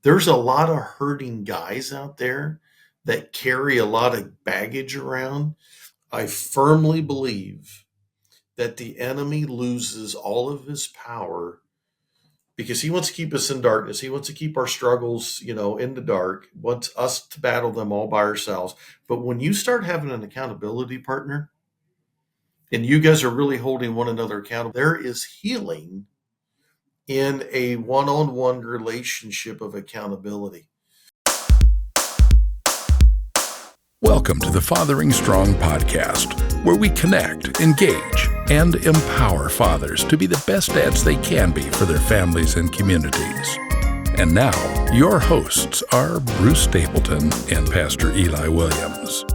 there's a lot of hurting guys out there that carry a lot of baggage around. I firmly believe that the enemy loses all of his power because he wants to keep us in darkness. He wants to keep our struggles, in the dark, wants us to battle them all by ourselves. But when you start having an accountability partner and you guys are really holding one another accountable, there is healing in a one-on-one relationship of accountability. Welcome to the Fathering Strong podcast, where we connect, engage, and empower fathers to be the best dads they can be for their families and communities. And now, your hosts are Bruce Stapleton and Pastor Eli Williams.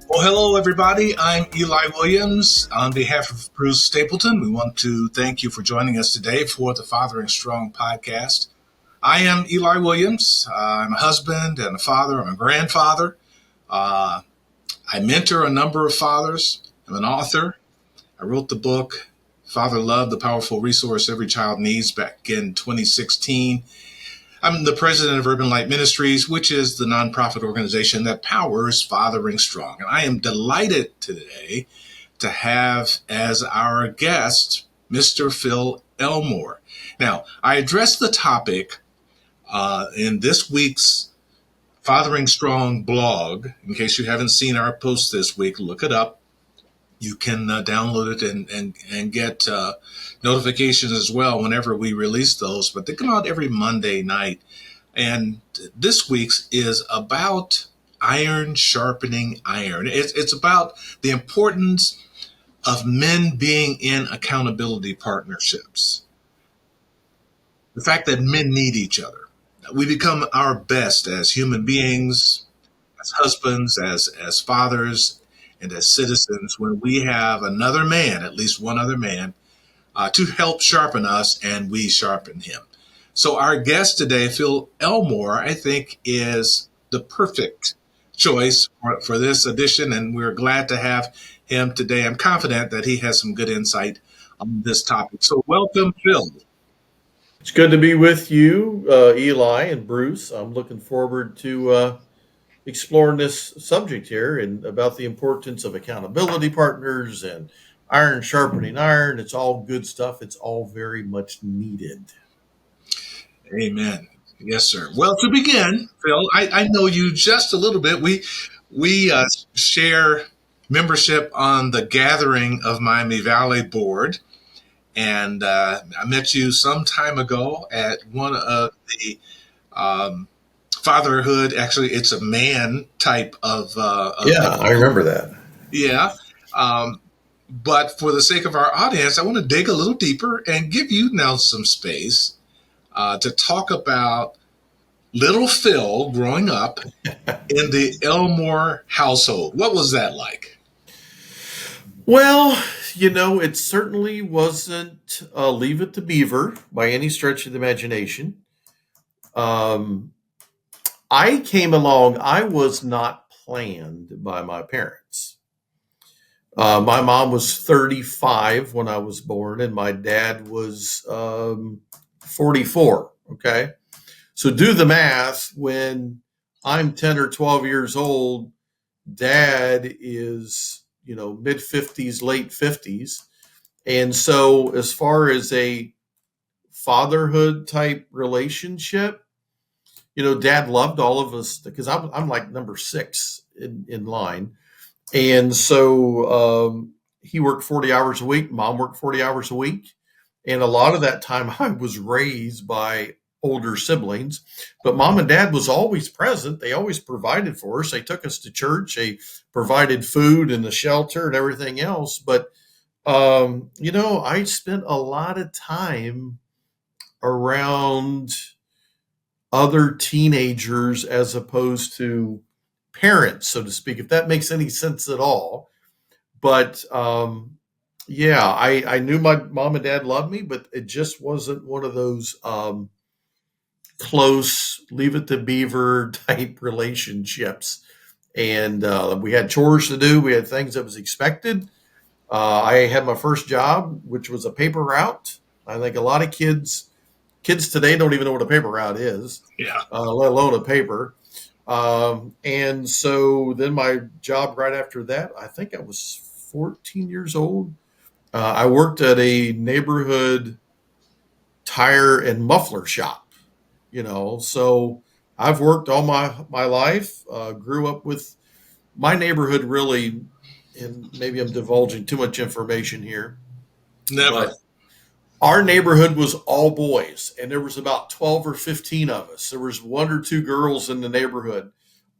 Well, hello, everybody. I'm Eli Williams. On behalf of Bruce Stapleton, we want to thank you for joining us today for the Fathering Strong podcast. I am Eli Williams. I'm a husband and a father. I'm a grandfather. I mentor a number of fathers. I'm an author. I wrote the book, Father Love, the Powerful Resource Every Child Needs, back in 2016. I'm the president of Urban Light Ministries, which is the nonprofit organization that powers Fathering Strong. And I am delighted today to have as our guest Mr. Phil Elmore. Now, I addressed the topic in this week's Fathering Strong blog. In case you haven't seen our post this week, look it up. You can download it and get notifications as well whenever we release those. But they come out every Monday night. And this week's is about iron sharpening iron. It's about the importance of men being in accountability partnerships. The fact that men need each other. We become our best as human beings, as husbands, as fathers, and as citizens when we have another man, at least one other man, to help sharpen us and we sharpen him. So our guest today, Phil Elmore, I think is the perfect choice for this edition, and we're glad to have him today. I'm confident that he has some good insight on this topic. So welcome, Phil. It's good to be with you, Eli and Bruce. I'm looking forward to exploring this subject here and about the importance of accountability partners and iron sharpening iron. It's all good stuff. It's all very much needed. Amen. Yes, sir. Well, to begin, Phil, I know you just a little bit. We share membership on the Gathering of Miami Valley board. And I met you some time ago at one of the fatherhood. Actually, it's a man type of. I remember that. Yeah. But for the sake of our audience, I want to dig a little deeper and give you now some space to talk about little Phil growing up in the Elmore household. What was that like? Well, it certainly wasn't Leave It to Beaver by any stretch of the imagination. I came along, I was not planned by my parents. My mom was 35 when I was born, and my dad was 44. Okay. So do the math. When I'm 10 or 12 years old, dad is, mid 50s, late 50s. And so as far as a fatherhood type relationship, dad loved all of us because I'm like number 6 in line. And so he worked 40 hours a week. Mom worked 40 hours a week. And a lot of that time I was raised by older siblings, but mom and dad was always present. They always provided for us. They took us to church. They provided food and the shelter and everything else. But, I spent a lot of time around other teenagers as opposed to parents, so to speak, if that makes any sense at all. But I knew my mom and dad loved me, but it just wasn't one of those close Leave It to Beaver type relationships. And we had chores to do. We had things that was expected. I had my first job, which was a paper route. I think a lot of kids today don't even know what a paper route is, Yeah. let alone a paper. And so then my job right after that, I think I was 14 years old. I worked at a neighborhood tire and muffler shop, so I've worked all my life, grew up with my neighborhood really, and maybe I'm divulging too much information here, Never. but our neighborhood was all boys, and there was about 12 or 15 of us. There was one or two girls in the neighborhood.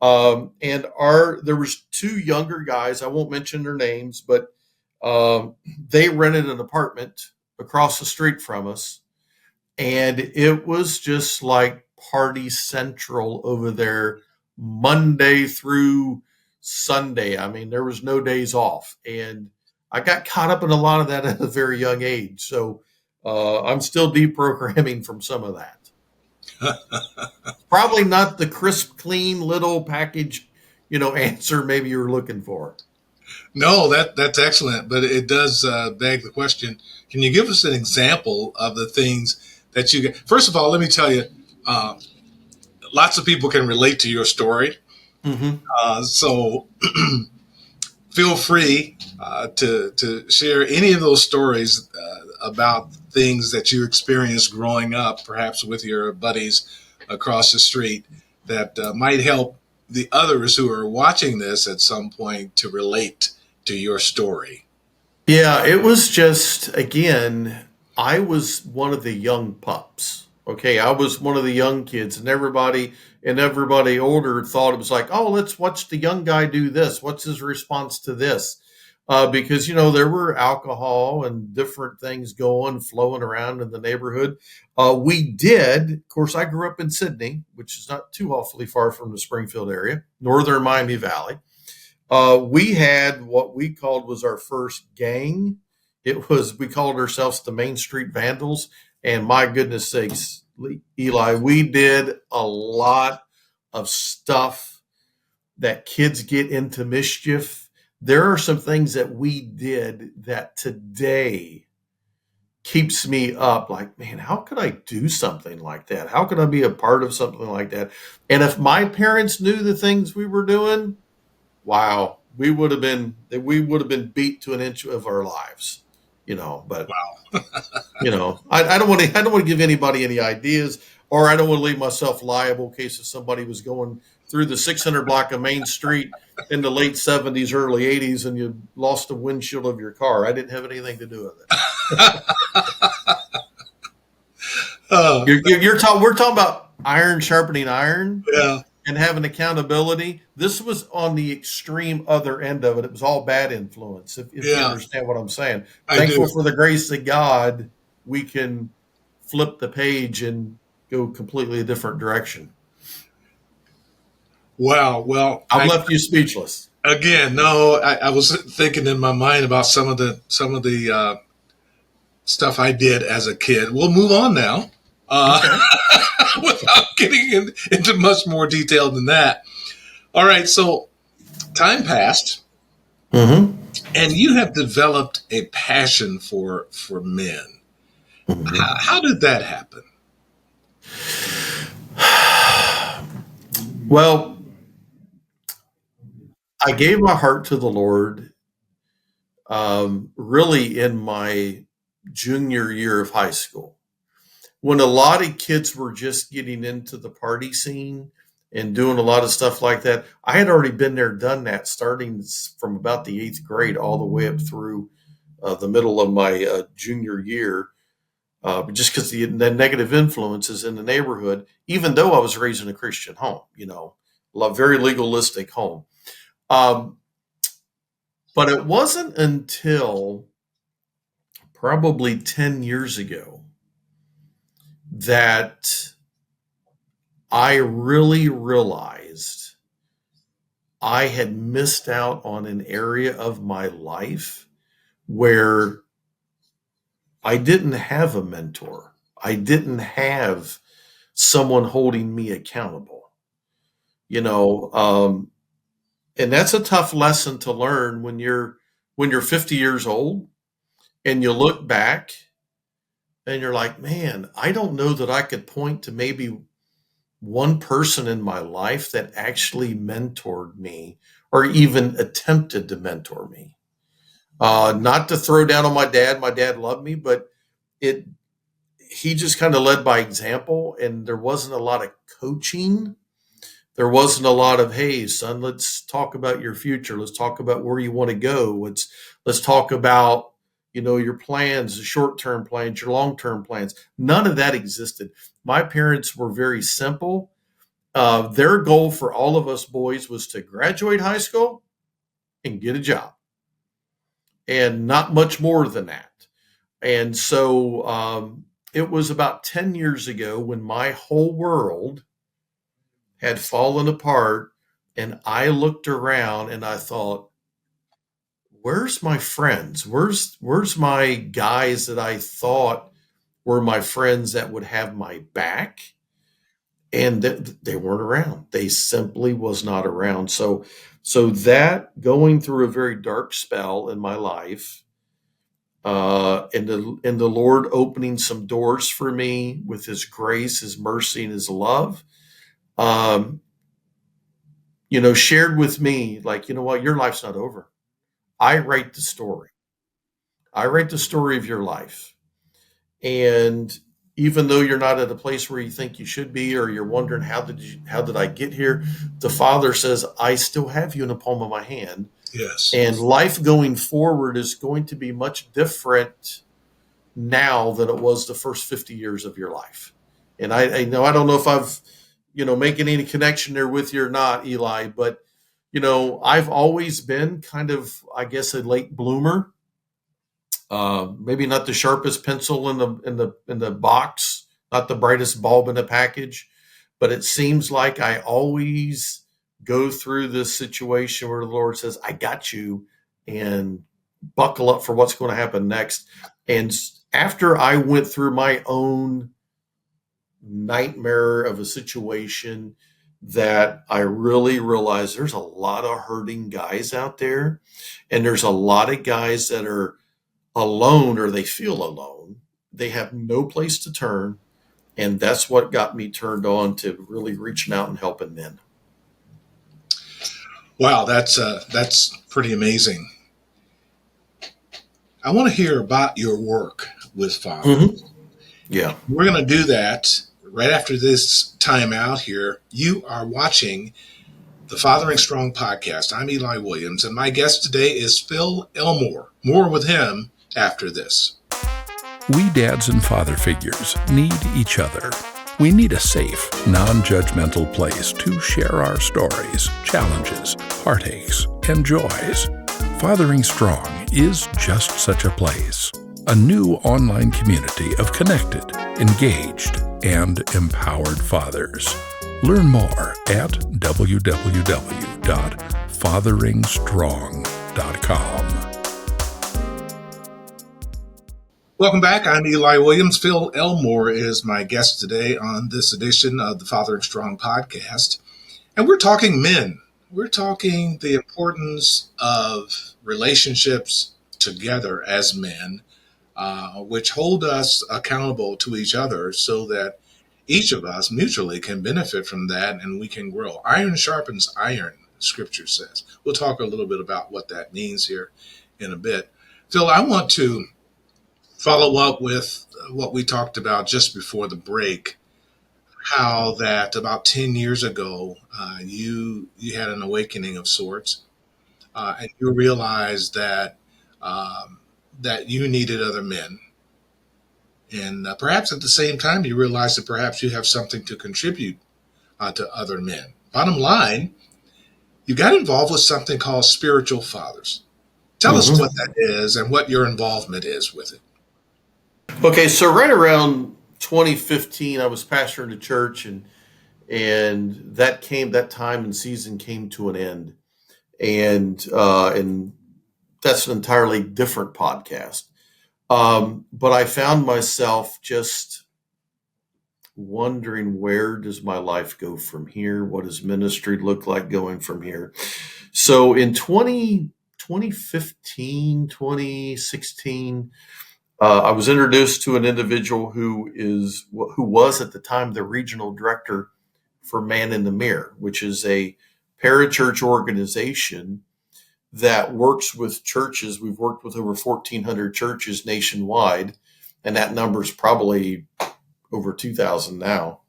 And there was two younger guys. I won't mention their names, but they rented an apartment across the street from us, and it was just like party central over there, Monday through Sunday. I mean, there was no days off, and I got caught up in a lot of that at a very young age. So I'm still deprogramming from some of that. Probably not the crisp, clean little package, answer maybe you were looking for. No, that's excellent, but it does beg the question. Can you give us an example of the things that you get? First of all, let me tell you, uh, lots of people can relate to your story. Mm-hmm. So feel free to share any of those stories about things that you experienced growing up, perhaps with your buddies across the street, that might help the others who are watching this at some point to relate to your story. Yeah, it was just, again, I was one of the young pups. Okay, I was one of the young kids, and everybody older thought it was like, oh, let's watch the young guy do this. What's his response to this? Because there were alcohol and different things flowing around in the neighborhood. We did, of course. I grew up in Sydney, which is not too awfully far from the Springfield area, northern Miami Valley. We had what we called was our first gang. We called ourselves the Main Street Vandals. And my goodness sakes, Eli, we did a lot of stuff that kids get into mischief. There are some things that we did that today keeps me up like, man, how could I do something like that? How could I be a part of something like that? And if my parents knew the things we were doing, wow, we would have been beat to an inch of our lives, but Wow. I don't want to give anybody any ideas, or I don't want to leave myself liable in case if somebody was going through the 600 block of Main Street in the late 70s, early 80s, and you lost the windshield of your car. I didn't have anything to do with it. We're talking about iron sharpening iron. Yeah. And having accountability. This was on the extreme other end of it. It was all bad influence, if you understand what I'm saying. Thankful for the grace of God, we can flip the page and go completely a different direction. Wow. Well, I've left you speechless. Again, no, I was thinking in my mind about some of the stuff I did as a kid. We'll move on now. Okay. Without getting into much more detail than that. All right, so time passed, mm-hmm. and you have developed a passion for men. Mm-hmm. How did that happen? Well, I gave my heart to the Lord really in my junior year of high school, when a lot of kids were just getting into the party scene and doing a lot of stuff like that. I had already been there, done that, starting from about the 8th grade all the way up through the middle of my junior year, just because the negative influences in the neighborhood, even though I was raised in a Christian home, very legalistic home. But it wasn't until probably 10 years ago that I really realized I had missed out on an area of my life where I didn't have a mentor. I didn't have someone holding me accountable, and that's a tough lesson to learn when you're when you're 50 years old and you look back and you're like, man, I don't know that I could point to maybe one person in my life that actually mentored me or even attempted to mentor me. Not to throw down on my dad. My dad loved me, but he just kind of led by example, and there wasn't a lot of coaching. There wasn't a lot of, hey, son, let's talk about your future. Let's talk about where you want to go. Let's talk about, your plans, the short-term plans, your long-term plans. None of that existed. My parents were very simple. Their goal for all of us boys was to graduate high school and get a job, and not much more than that. And so it was about 10 years ago when my whole world had fallen apart, and I looked around and I thought, where's my friends? Where's my guys that I thought were my friends that would have my back? And they weren't around. They simply was not around. So that going through a very dark spell in my life, and the Lord opening some doors for me with His grace, His mercy, and His love, shared with me, like, you know what, your life's not over. I write the story. I write the story of your life. And even though you're not at a place where you think you should be, or you're wondering, how did I get here? The Father says, I still have you in the palm of my hand. Yes. And life going forward is going to be much different now than it was the first 50 years of your life. And I don't know if I've, making any connection there with you or not, Eli, but, I've always been kind of, I guess, a late bloomer. Maybe not the sharpest pencil in the box, not the brightest bulb in the package, but it seems like I always go through this situation where the Lord says, I got you, and buckle up for what's going to happen next. And after I went through my own nightmare of a situation, that I really realized there's a lot of hurting guys out there, and there's a lot of guys that are alone, or they feel alone. They have no place to turn. And that's what got me turned on to really reaching out and helping men. Wow, that's pretty amazing. I want to hear about your work with Father. Mm-hmm. Yeah. We're going to do that right after this time out here. You are watching the Fathering Strong podcast. I'm Eli Williams, and my guest today is Phil Elmore. More with him after this. We dads and father figures need each other. We need a safe, non-judgmental place to share our stories, challenges, heartaches, and joys. Fathering Strong is just such a place. A new online community of connected, engaged, and empowered fathers. Learn more at www.fatheringstrong.com. Welcome back. I'm Eli Williams. Phil Elmore is my guest today on this edition of the Fathering Strong podcast. And we're talking men. We're talking the importance of relationships together as men, which hold us accountable to each other so that each of us mutually can benefit from that and we can grow. Iron sharpens iron, Scripture says. We'll talk a little bit about what that means here in a bit. Phil, I want to follow up with what we talked about just before the break, how that about 10 years ago, you had an awakening of sorts, and you realized that you needed other men. And perhaps at the same time, you realized that perhaps you have something to contribute to other men. Bottom line, you got involved with something called spiritual fathers. Tell us what that is and what your involvement is with it. Okay, so right around 2015, I was pastoring a church, and that time and season came to an end, and that's an entirely different podcast. But I found myself just wondering, where does my life go from here? What does ministry look like going from here? So in 2020, 2015, 2016, I was introduced to an individual who was at the time the regional director for Man in the Mirror, which is a parachurch organization that works with churches. We've worked with over 1,400 churches nationwide, and that number is probably over 2,000 now.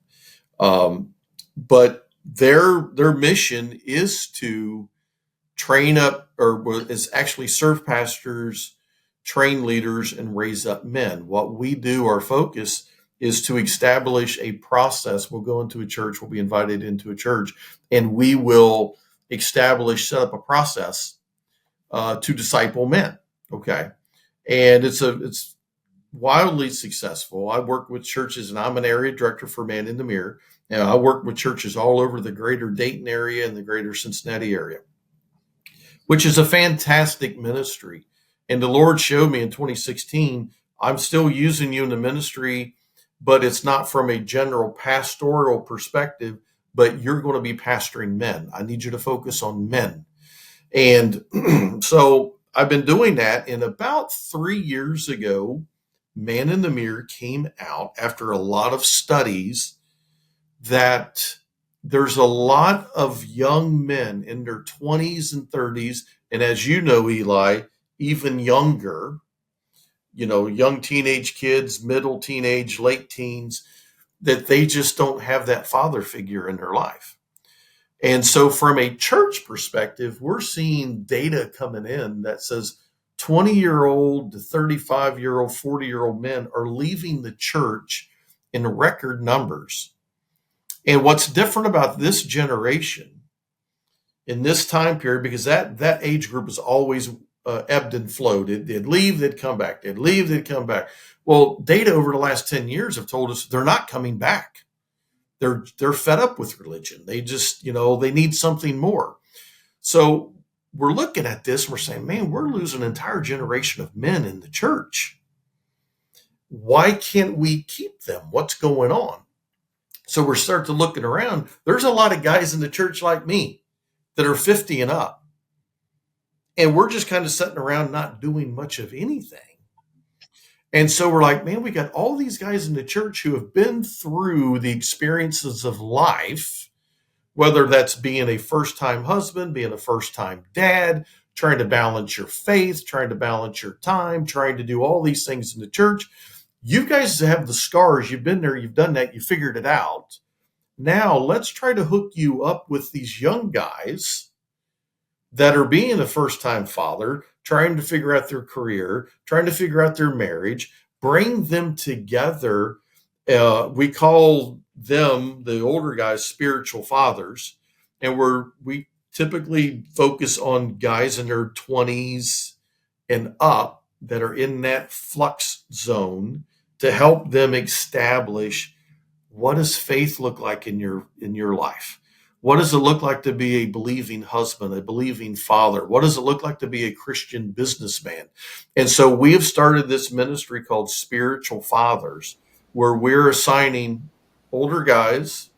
But their mission is to train up, or is actually serve pastors, train leaders, and raise up men. What we do, our focus is to establish a process. We'll go into a church, we'll be invited into a church, and we will set up a process to disciple men. Okay. And it's wildly successful. I work with churches, and I'm an area director for Man in the Mirror. And I work with churches all over the greater Dayton area and the greater Cincinnati area, which is a fantastic ministry. And the Lord showed me in 2016, I'm still using you in the ministry, but it's not from a general pastoral perspective, but you're going to be pastoring men. I need you to focus on men. And so I've been doing that. And about 3 years ago, Man in the Mirror came out after a lot of studies that there's a lot of young men in their 20s and 30s. And as you know, Eli, even younger, young teenage kids, middle teenage, late teens, that they just don't have that father figure in their life. And so from a church perspective, we're seeing data coming in that says 20-year-old to 35-year-old, 40-year-old men are leaving the church in record numbers. And what's different about this generation in this time period, because that age group is always ebbed and flowed. They'd leave, they'd come back. They'd leave, they'd come back. Well, data over the last 10 years have told us they're not coming back. They're fed up with religion. They just, they need something more. So we're looking at this and we're saying, man, we're losing an entire generation of men in the church. Why can't we keep them? What's going on? So we're starting to looking around. There's a lot of guys in the church like me that are 50 and up. And we're just kind of sitting around not doing much of anything. And so we're like, man, we got all these guys in the church who have been through the experiences of life, whether that's being a first-time husband, being a first-time dad, trying to balance your faith, trying to balance your time, trying to do all these things in the church. You guys have the scars. You've been there. You've done that. You figured it out. Now let's try to hook you up with these young guys that are being a first-time father, trying to figure out their career, trying to figure out their marriage, bring them together. We call them, the older guys, spiritual fathers. And we typically focus on guys in their 20s and up that are in that flux zone to help them establish, what does faith look like in your life? What does it look like to be a believing husband, a believing father? What does it look like to be a Christian businessman? And so we have started this ministry called Spiritual Fathers, where we're assigning older guys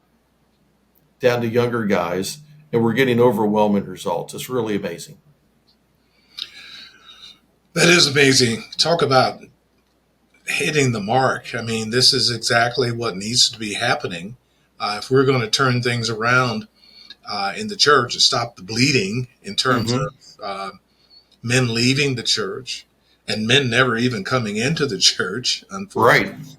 down to younger guys, and we're getting overwhelming results. It's really amazing. That is amazing. Talk about hitting the mark. I mean, this is exactly what needs to be happening. If we're going to turn things around in the church and stop the bleeding in terms of men leaving the church and men never even coming into the church, unfortunately, right,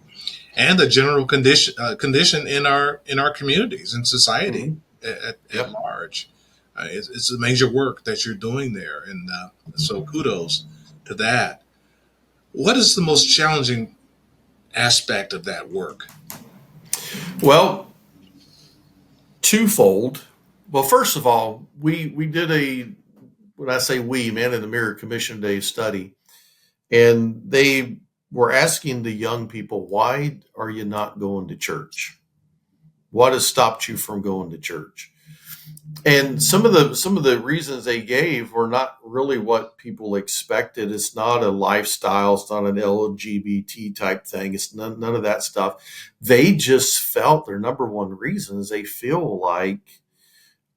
and the general condition in our communities and society at large. It's a major work that you're doing there, and so kudos to that. What is the most challenging aspect of that work? Well, twofold. Well, first of all, we did when I say we, Man in the Mirror commissioned a study, and they were asking the young people, why are you not going to church? What has stopped you from going to church? And some of the reasons they gave were not really what people expected. It's not a lifestyle. It's not an LGBT type thing. It's none of that stuff. They just felt their number one reason is they feel like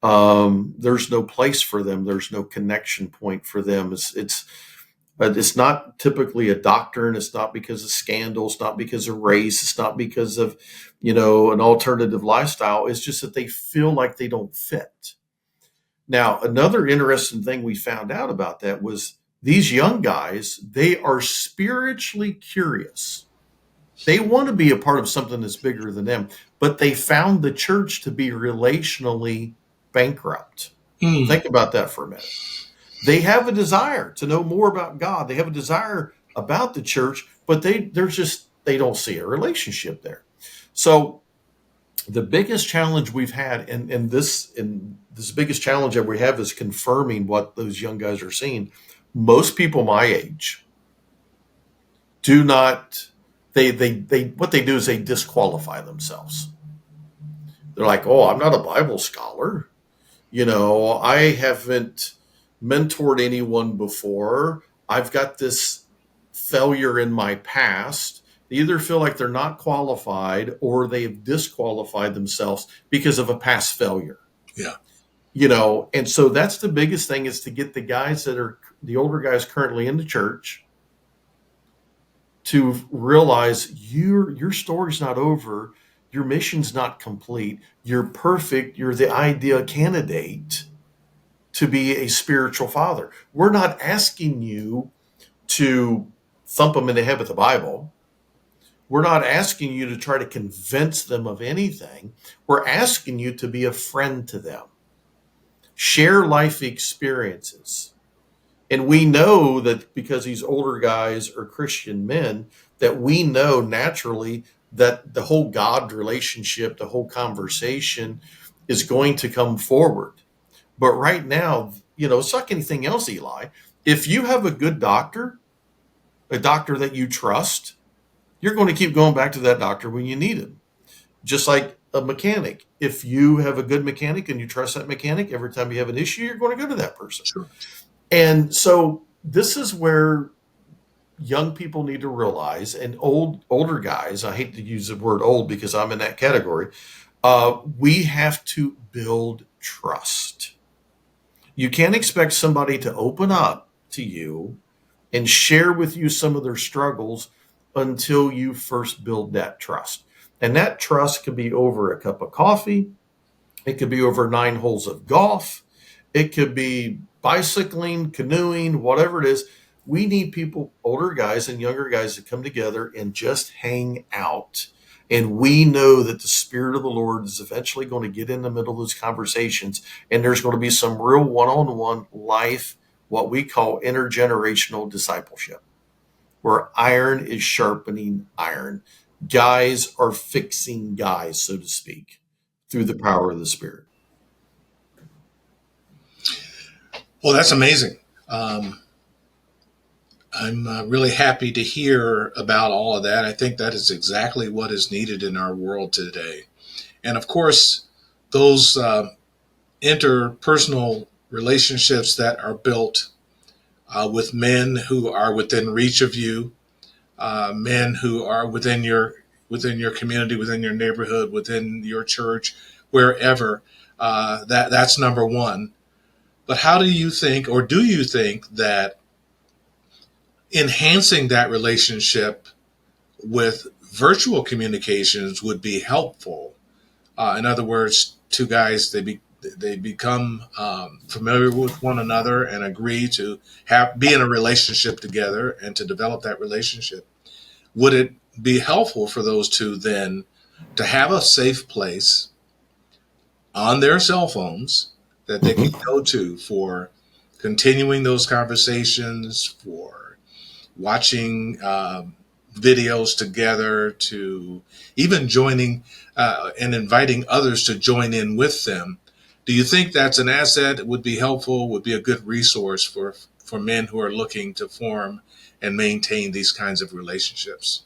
There's no place for them. There's no connection point for them. But it's not typically a doctrine. It's not because of scandal. It's not because of race. It's not because of, an alternative lifestyle. It's just that they feel like they don't fit. Now, another interesting thing we found out about that was these young guys, they are spiritually curious. They want to be a part of something that's bigger than them, but they found the church to be relationally bankrupt. Think about that for a minute. They have a desire to know more about God. They have a desire about the church, but they don't see a relationship there. So the biggest challenge we've had, and this biggest challenge that we have is confirming what those young guys are seeing. Most people my age do not, what they do is they disqualify themselves. They're like, oh, I'm not a Bible scholar. I haven't mentored anyone before. I've got this failure in my past. They either feel like they're not qualified or they've disqualified themselves because of a past failure. Yeah. And so that's the biggest thing, is to get the guys that are the older guys currently in the church to realize your story's not over. Your mission's not complete. You're perfect. You're the ideal candidate to be a spiritual father. We're not asking you to thump them in the head with the Bible. We're not asking you to try to convince them of anything. We're asking you to be a friend to them. Share life experiences. And we know that because these older guys are Christian men, that we know naturally that the whole God relationship, the whole conversation is going to come forward. But right now, it's like anything else, Eli. If you have a good doctor, a doctor that you trust, you're going to keep going back to that doctor when you need him. Just like a mechanic. If you have a good mechanic and you trust that mechanic, every time you have an issue, you're going to go to that person. Sure. And so this is where young people need to realize, and older guys, I hate to use the word old because I'm in that category, we have to build trust. You can't expect somebody to open up to you and share with you some of their struggles until you first build that trust. And that trust could be over a cup of coffee. It could be over 9 holes of golf. It could be bicycling, canoeing, whatever it is. We need people, older guys and younger guys, to come together and just hang out. And we know that the Spirit of the Lord is eventually going to get in the middle of those conversations. And there's going to be some real one-on-one life, what we call intergenerational discipleship, where iron is sharpening iron. Guys are fixing guys, so to speak, through the power of the Spirit. Well, that's amazing. I'm really happy to hear about all of that. I think that is exactly what is needed in our world today. And of course, those interpersonal relationships that are built with men who are within reach of you, men who are within your community, within your neighborhood, within your church, wherever, that's number one. But how do you think, or do you think, that enhancing that relationship with virtual communications would be helpful? In other words, two guys, they become familiar with one another and agree to be in a relationship together and to develop that relationship. Would it be helpful for those two then to have a safe place on their cell phones that they can go to for continuing those conversations, for watching videos together, to even joining and inviting others to join in with them? Do you think that's an asset, would be helpful, would be a good resource for men who are looking to form and maintain these kinds of relationships?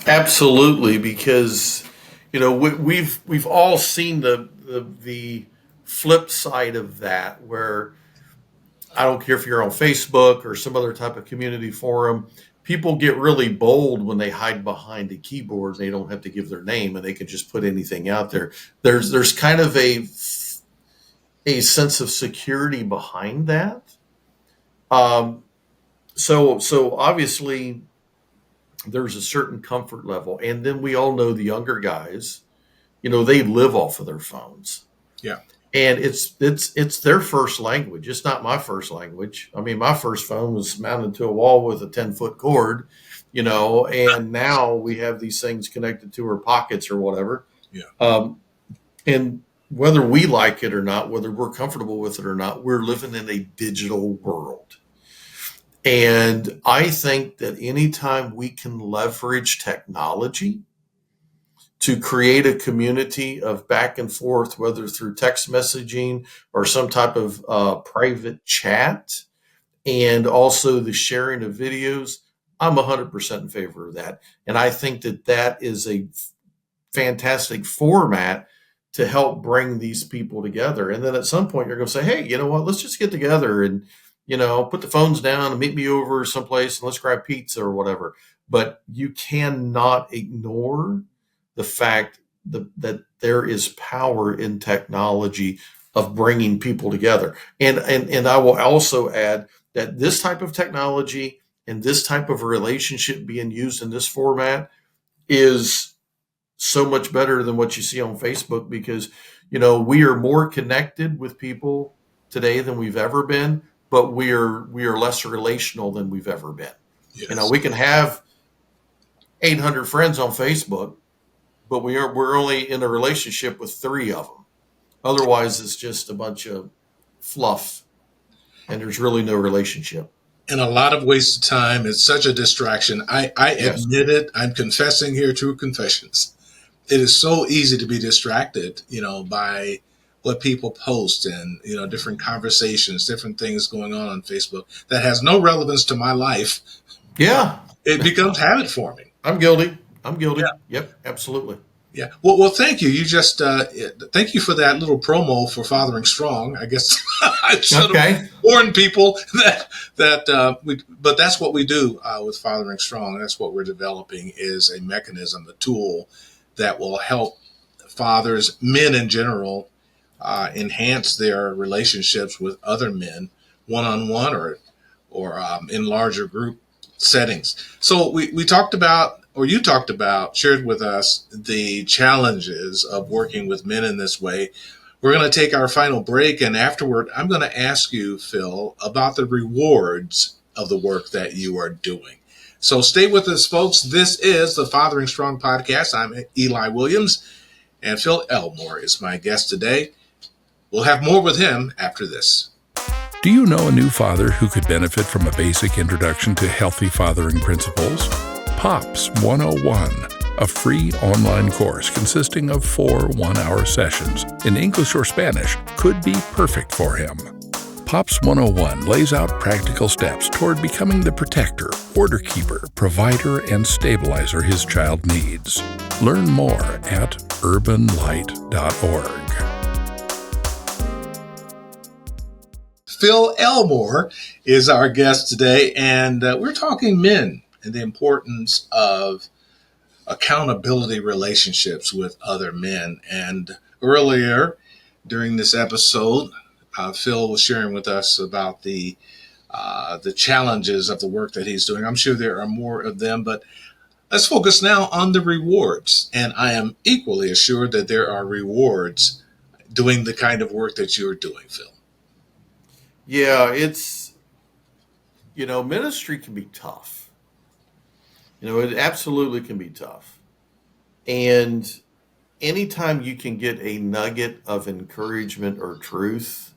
Absolutely, because we've all seen the flip side of that, where I don't care if you're on Facebook or some other type of community forum, people get really bold when they hide behind a keyboard. They don't have to give their name and they can just put anything out there. There's kind of a sense of security behind that. So obviously there's a certain comfort level, and then we all know the younger guys, they live off of their phones. Yeah. And it's their first language. It's not my first language. I mean, my first phone was mounted to a wall with a 10-foot cord, and now we have these things connected to our pockets or whatever. Yeah. And whether we like it or not, whether we're comfortable with it or not, we're living in a digital world. And I think that anytime we can leverage technology to create a community of back and forth, whether through text messaging or some type of private chat, and also the sharing of videos, I'm 100% in favor of that. And I think that that is a fantastic format to help bring these people together. And then at some point you're going to say, hey, you know what, let's just get together and, put the phones down and meet me over someplace and let's grab pizza or whatever. But you cannot ignore the fact that there is power in technology of bringing people together. And I will also add that this type of technology and this type of relationship being used in this format is so much better than what you see on Facebook, because, we are more connected with people today than we've ever been, but we are less relational than we've ever been. Yes. We can have 800 friends on Facebook, but we're only in a relationship with 3 of them. Otherwise, it's just a bunch of fluff, and there's really no relationship. And a lot of wasted time. It's such a distraction. I Yes. admit it. I'm confessing here, true confessions. It is so easy to be distracted, by what people post and, different conversations, different things going on Facebook that has no relevance to my life. Yeah. It becomes habit forming. I'm guilty. Yeah. Yep, absolutely. Yeah. Well, thank you. You just thank you for that little promo for Fathering Strong. I guess I should have warned people but that's what we do with Fathering Strong. That's what we're developing, is a mechanism, a tool that will help fathers, men in general, enhance their relationships with other men, one-on-one or in larger group settings. So we talked about, or you talked about, shared with us the challenges of working with men in this way. We're going to take our final break, and afterward, I'm going to ask you, Phil, about the rewards of the work that you are doing. So stay with us, folks. This is the Fathering Strong podcast. I'm Eli Williams, and Phil Elmore is my guest today. We'll have more with him after this. Do you know a new father who could benefit from a basic introduction to healthy fathering principles? POPS 101, a free online course consisting of 4 one-hour sessions in English or Spanish, could be perfect for him. POPS 101 lays out practical steps toward becoming the protector, order keeper, provider, and stabilizer his child needs. Learn more at urbanlight.org. Phil Elmore is our guest today, and we're talking men and the importance of accountability relationships with other men. And earlier during this episode, Phil was sharing with us about the challenges of the work that he's doing. I'm sure there are more of them, but let's focus now on the rewards. And I am equally assured that there are rewards doing the kind of work that you're doing, Phil. Yeah, it's, ministry can be tough. It absolutely can be tough. And anytime you can get a nugget of encouragement or truth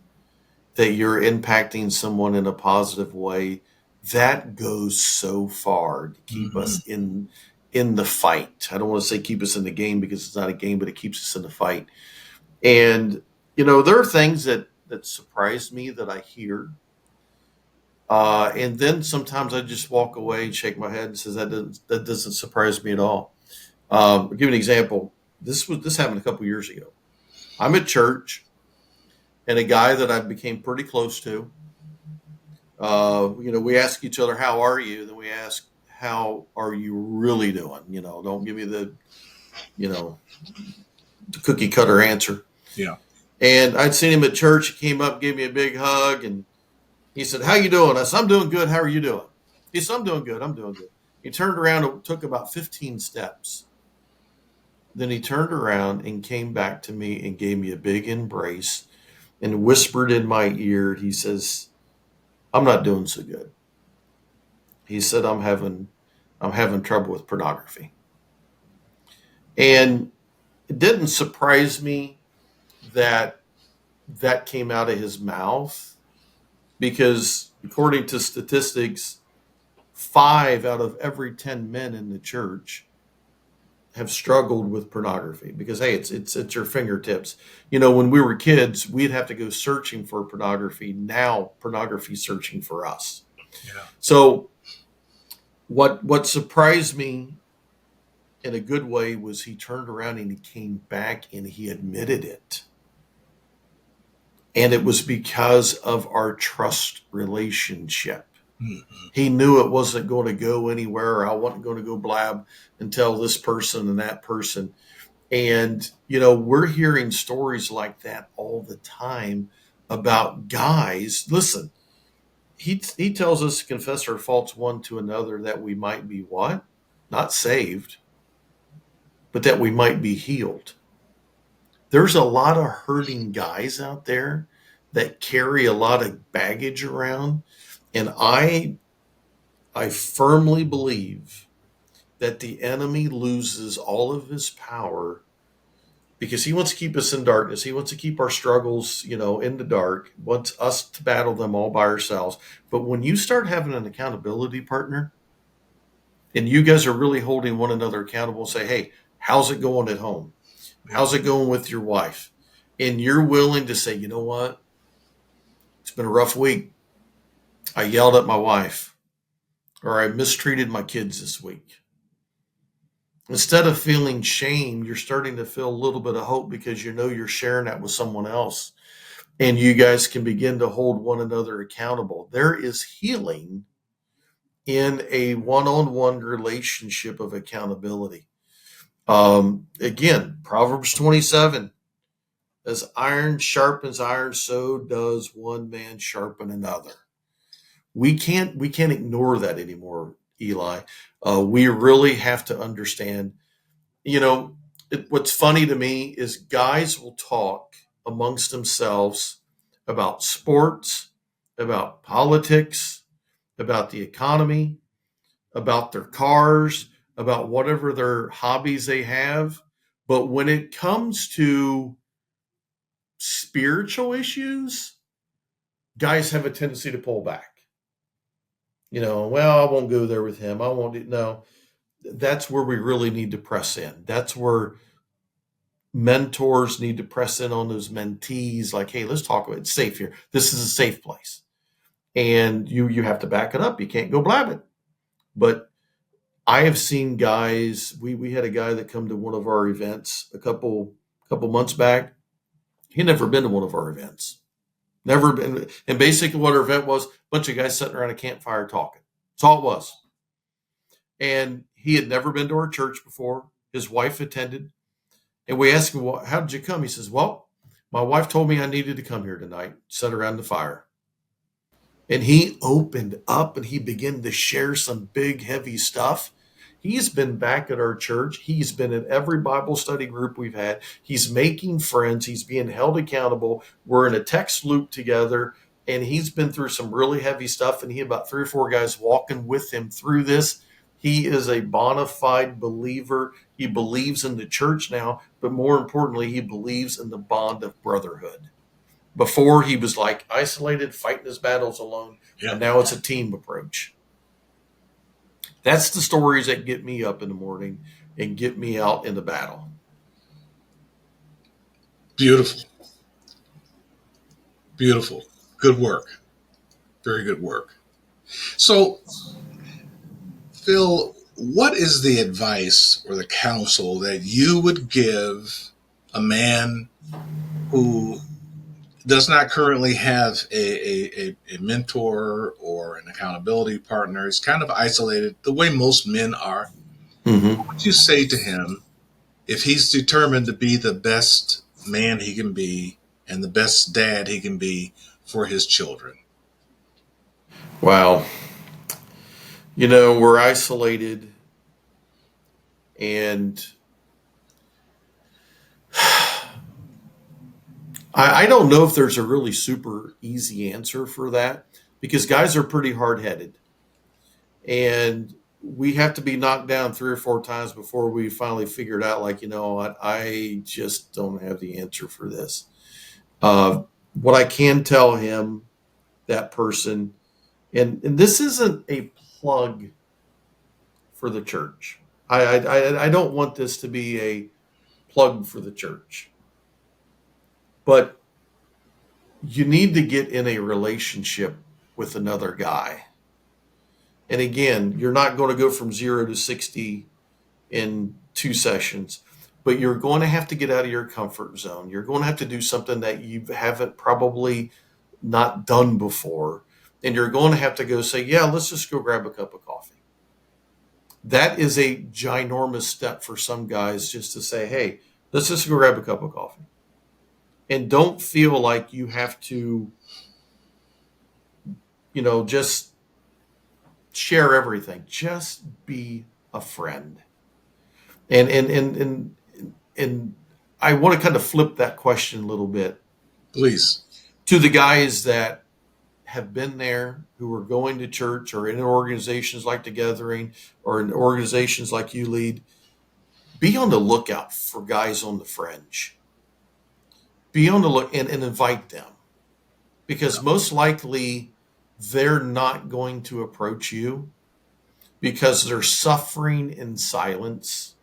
that you're impacting someone in a positive way, that goes so far to keep us in the fight. I don't want to say keep us in the game, because it's not a game, but it keeps us in the fight. And, there are things that surprise me that I hear. And then sometimes I just walk away and shake my head and says, that doesn't surprise me at all. I'll give you an example. This happened a couple years ago. I'm at church, and a guy that I became pretty close to, we ask each other, how are you? Then we ask, how are you really doing? Don't give me the cookie cutter answer. Yeah. And I'd seen him at church. He came up, gave me a big hug, and he said, "How you doing?" I said, "I'm doing good. How are you doing?" He said, "I'm doing good. I'm doing good." He turned around and took about 15 steps. Then he turned around and came back to me and gave me a big embrace and whispered in my ear. He says, "I'm not doing so good." He said, I'm having trouble with pornography." And it didn't surprise me that that came out of his mouth, because according to statistics, 5 out of every 10 men in the church have struggled with pornography, because hey, it's at your fingertips. When we were kids, we'd have to go searching for pornography. Now pornography's searching for us. Yeah. So what surprised me in a good way was he turned around and he came back and he admitted it. And it was because of our trust relationship. Mm-hmm. He knew it wasn't going to go anywhere, or I wasn't going to go blab and tell this person and that person. And, we're hearing stories like that all the time about guys. Listen, he tells us to confess our faults one to another, that we might be what? Not saved, but that we might be healed. There's a lot of hurting guys out there that carry a lot of baggage around. And I firmly believe that the enemy loses all of his power because he wants to keep us in darkness. He wants to keep our struggles, in the dark, wants us to battle them all by ourselves. But when you start having an accountability partner and you guys are really holding one another accountable, say, "Hey, how's it going at home? How's it going with your wife?" And you're willing to say, "You know what? It's been a rough week. I yelled at my wife, or I mistreated my kids this week." Instead of feeling shame, you're starting to feel a little bit of hope, because you're sharing that with someone else. And you guys can begin to hold one another accountable. There is healing in a one-on-one relationship of accountability. Again, Proverbs 27, as iron sharpens iron, so does one man sharpen another. We can't ignore that anymore, Eli. We really have to understand, what's funny to me is guys will talk amongst themselves about sports, about politics, about the economy, about their cars, about whatever their hobbies they have. But when it comes to spiritual issues, guys have a tendency to pull back. Well, I won't go there with him. I won't do. No, that's where we really need to press in. That's where mentors need to press in on those mentees. Like, hey, let's talk about it. It's safe here. This is a safe place. And you have to back it up. You can't go blabbing. But I have seen guys, we had a guy that come to one of our events a couple months back. He'd never been to one of our events. Never been. And basically what our event was, a bunch of guys sitting around a campfire talking. That's all it was. And he had never been to our church before. His wife attended. And we asked him, "Well, how did you come?" He says, "Well, my wife told me I needed to come here tonight, sit around the fire." And he opened up and he began to share some big, heavy stuff. He's been back at our church. He's been in every Bible study group we've had. He's making friends. He's being held accountable. We're in a text loop together, and he's been through some really heavy stuff. And he had about 3 or 4 guys walking with him through this. He is a bona fide believer. He believes in the church now, but more importantly, he believes in the bond of brotherhood. Before, he was like isolated, fighting his battles alone. Yeah. And now it's a team approach. That's the stories that get me up in the morning and get me out in the battle. Beautiful. Beautiful. Good work. Very good work. So, Phil, what is the advice or the counsel that you would give a man who does not currently have a mentor or an accountability partner? He's kind of isolated the way most men are. Mm-hmm. What would you say to him if he's determined to be the best man he can be and the best dad he can be for his children? Wow. We're isolated, and I don't know if there's a really super easy answer for that, because guys are pretty hard-headed, and we have to be knocked down 3 or 4 times before we finally figure it out. Like, what? I just don't have the answer for this. What I can tell him, that person, and this isn't a plug for the church. I don't want this to be a plug for the church, but you need to get in a relationship with another guy. And again, you're not going to go from 0 to 60 in 2 sessions, but you're going to have to get out of your comfort zone. You're going to have to do something that you haven't probably not done before. And you're going to have to go say, yeah, let's just go grab a cup of coffee. That is a ginormous step for some guys, just to say, hey, let's just go grab a cup of coffee. And don't feel like you have to, just share everything. Just be a friend. And I want to kind of flip that question a little bit. Please. To the guys that have been there, who are going to church or in organizations like The Gathering or in organizations like you lead, be on the lookout for guys on the fringe. Be on the look and invite them, because most likely they're not going to approach you because they're suffering in silence.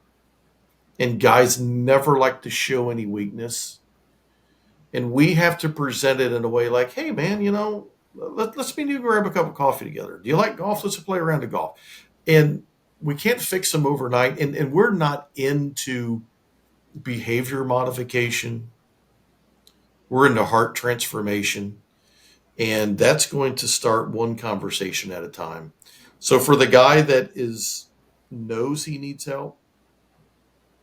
And guys never like to show any weakness. And we have to present it in a way like, hey, man, let's meet you, grab a cup of coffee together. Do you like golf? Let's play a round of golf. And we can't fix them overnight. And we're not into behavior modification. We're into heart transformation. And that's going to start one conversation at a time. So for the guy that knows he needs help,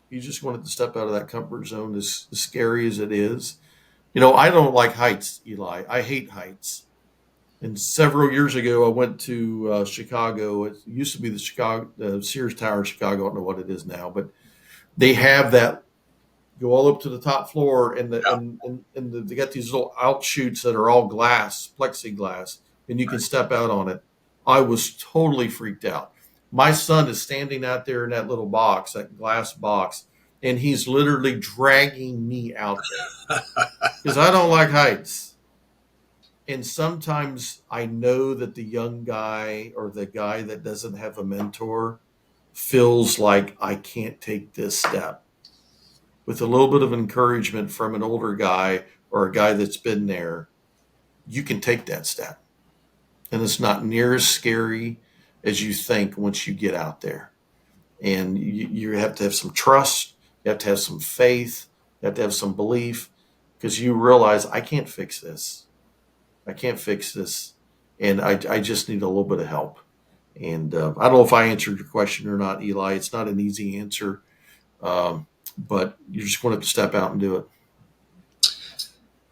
you just wanted to step out of that comfort zone, as scary as it is. I don't like heights, Eli. I hate heights. And several years ago, I went to Chicago. It used to be the Sears Tower in Chicago. I don't know what it is now, but they have that go all up to the top floor, and they got these little outshoots that are all glass, plexiglass, and you can step out on it. I was totally freaked out. My son is standing out there in that little box, that glass box, and he's literally dragging me out there because I don't like heights. And sometimes I know that the young guy or the guy that doesn't have a mentor feels like I can't take this step. With a little bit of encouragement from an older guy or a guy that's been there, you can take that step. And it's not near as scary as you think once you get out there. And you have to have some trust. You have to have some faith. You have to have some belief, because you realize, I can't fix this. I can't fix this. And I just need a little bit of help. And I don't know if I answered your question or not, Eli. It's not an easy answer, but you just wanted to step out and do it.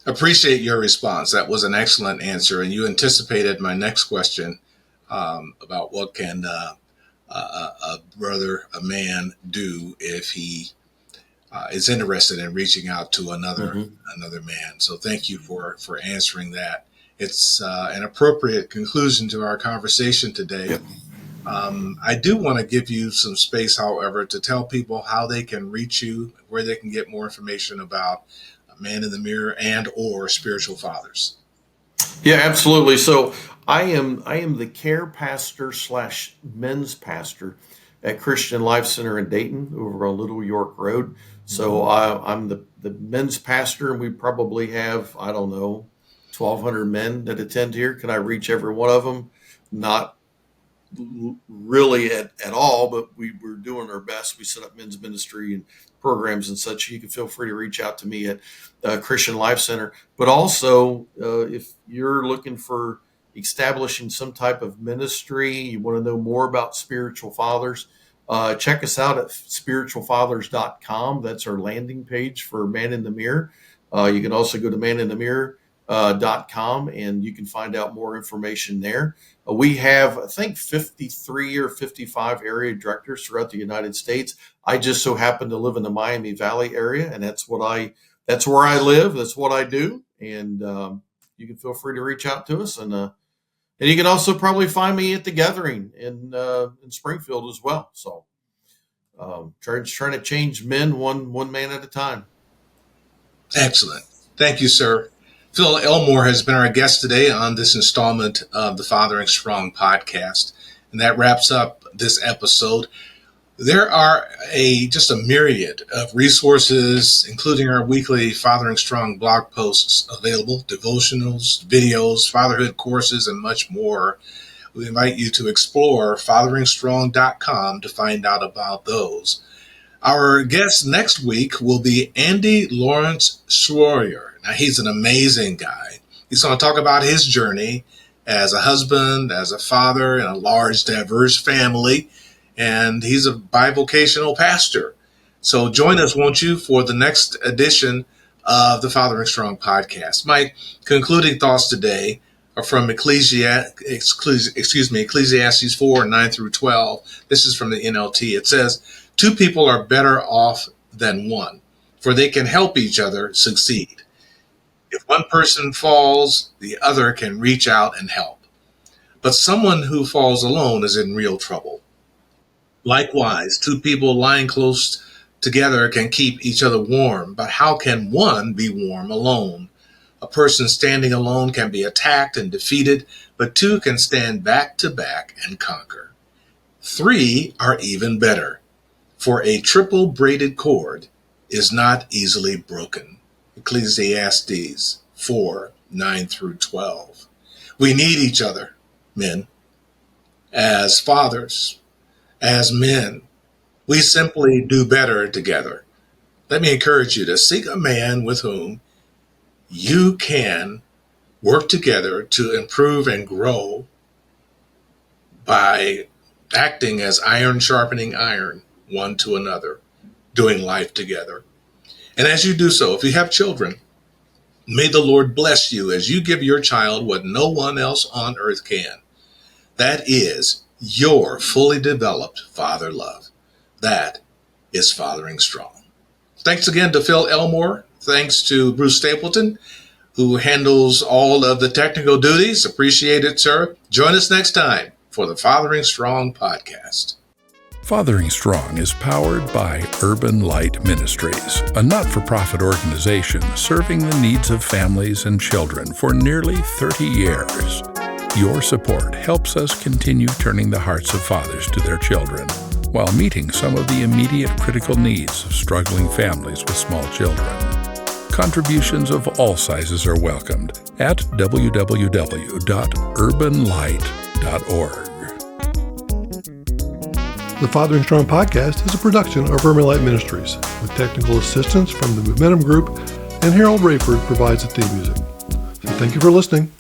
Appreciate your response. That was an excellent answer. And you anticipated my next question about what can a brother, a man, do if he is interested in reaching out to another man. So thank you for answering that. It's an appropriate conclusion to our conversation today. Yep. I do want to give you some space, however, to tell people how they can reach you, where they can get more information about Man in the Mirror and or spiritual fathers. Yeah, absolutely. So I am the care pastor / men's pastor at Christian Life Center in Dayton over on Little York Road. So I'm the men's pastor, and we probably have, 1,200 men that attend here. Can I reach every one of them? Not really at all, but we're doing our best. We set up men's ministry and programs and such. You can feel free to reach out to me at Christian Life Center. But also, if you're looking for establishing some type of ministry, you want to know more about spiritual fathers, check us out at spiritualfathers.com. That's our landing page for Man in the Mirror. You can also go to maninthemirror.com and you can find out more information there. We have, I think, 53 or 55 area directors throughout the United States. I just so happen to live in the Miami Valley area, and that's where I live. That's what I do. And you can feel free to reach out to us. And you can also probably find me at the Gathering in Springfield as well. So trying to change men one man at a time. Excellent. Thank you, sir. Phil Elmore has been our guest today on this installment of the Fathering Strong podcast. And that wraps up this episode. There are just a myriad of resources, including our weekly Fathering Strong blog posts available, devotionals, videos, fatherhood courses, and much more. We invite you to explore fatheringstrong.com to find out about those. Our guest next week will be Andy Lawrence Schroyer. Now, he's an amazing guy. He's going to talk about his journey as a husband, as a father in a large, diverse family, and he's a bivocational pastor. So join us, won't you, for the next edition of the Fathering Strong podcast. My concluding thoughts today are from Ecclesiastes 4, 9 through 12. This is from the NLT. It says, 2 people are better off than one, for they can help each other succeed. If one person falls, the other can reach out and help. But someone who falls alone is in real trouble. Likewise, 2 people lying close together can keep each other warm, but how can one be warm alone? A person standing alone can be attacked and defeated, but 2 can stand back to back and conquer. 3 are even better, for a triple braided cord is not easily broken. Ecclesiastes 4, 9 through 12. We need each other, men. As fathers, as men, we simply do better together. Let me encourage you to seek a man with whom you can work together to improve and grow by acting as iron sharpening iron, one to another, doing life together. And as you do so, if you have children, may the Lord bless you as you give your child what no one else on earth can. That is your fully developed father love. That is Fathering Strong. Thanks again to Phil Elmore. Thanks to Bruce Stapleton, who handles all of the technical duties. Appreciate it, sir. Join us next time for the Fathering Strong podcast. Fathering Strong is powered by Urban Light Ministries, a not-for-profit organization serving the needs of families and children for nearly 30 years. Your support helps us continue turning the hearts of fathers to their children, while meeting some of the immediate critical needs of struggling families with small children. Contributions of all sizes are welcomed at www.urbanlight.org. The Fathering Strong podcast is a production of Urban Light Ministries, with technical assistance from the Momentum Group, and Harold Rayford provides the theme music. So thank you for listening.